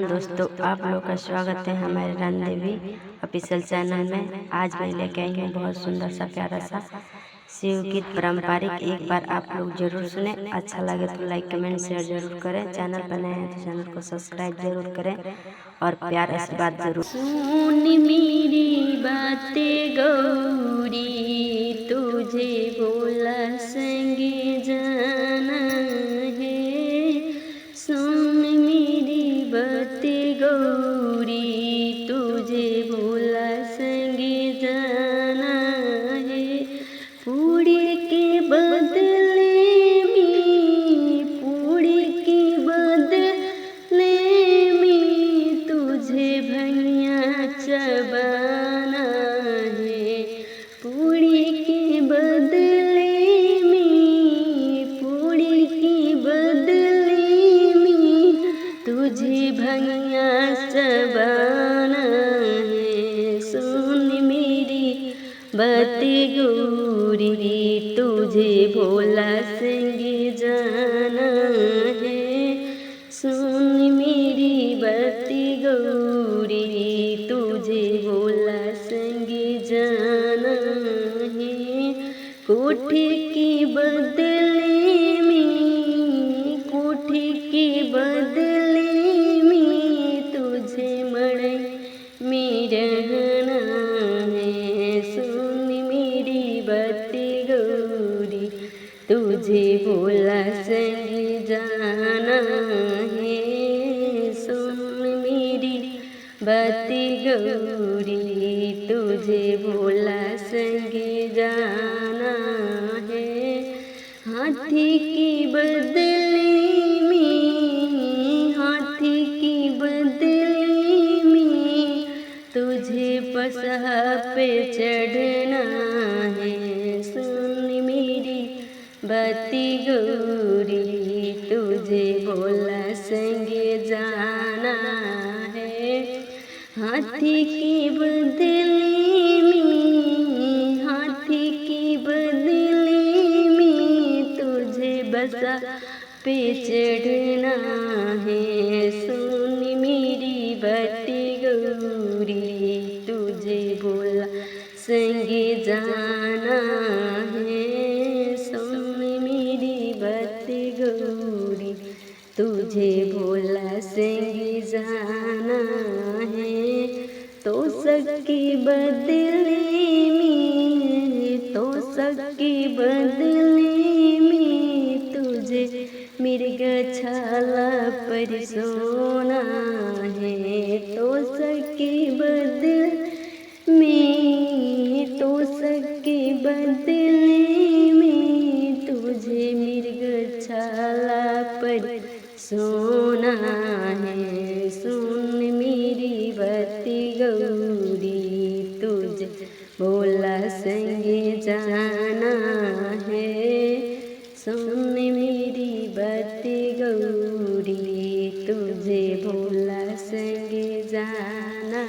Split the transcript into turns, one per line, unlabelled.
प्रणाम दोस्तों, आप लोग का स्वागत है हमारे रान देवी ऑफिशियल चैनल में। आज मैं लेके आई हूँ बहुत सुंदर सा प्यारा सा शिव गीत पारंपरिक। एक बार आप लोग जरूर सुने, अच्छा लगे तो लाइक कमेंट शेयर जरूर करें। चैनल पर नए हैं तो चैनल को सब्सक्राइब जरूर करें और प्यार आशीर्वाद जरूर।
सुन मेरी बातें गौरी, तुझे बोला संगे जाना है। सुन मेरी बातें गौरी, तुझे बोला संगे जाना है। पूरी के बदले में, पूरी के बदले में तुझे भैया चबाना है। पूरी के बदले में, पूरी के बदले में तुझे भैया चबाना है। सुन मेरी बातें गौरी, तुझे भोला संगे जाना है। सुन मेरी बातें गौरी, तुझे भोला संगे जाना है। कोठी के बदले में, कोठी के बदले में तुझे मड़ई में रहना है। सुन मेरी बातें गौरी, तुझे भोला संगे जाना है। सुन मेरी बातें गौरी, तुझे भोला संगे जाना है। हाथी के बदले में, हाथी के बदले में तुझे पसहा पे चढ़ना है। सुन मेरी बातें गौरी, तुझे भोला संगे जाना है। हाथी के बदले में, हाथी के बदले में तुझे बसा पे चढ़ना है। सुन मेरी बातें गौरी, तुझे भोला संगे जाना है। सुन मेरी बातें गौरी, तुझे भोला संगे जाना है। तो सबके बदले में, तो सबके बदले में तुझे मृग छाला पर सोना है। तो सबके बदले में, तो सबके बदले में तुझे मृग छाला पर सोना है। सुन मेरी बातें गौरी, तुझे भोला संगे जाना है। सुन मेरी बातें गौरी, तुझे भोला संगे जाना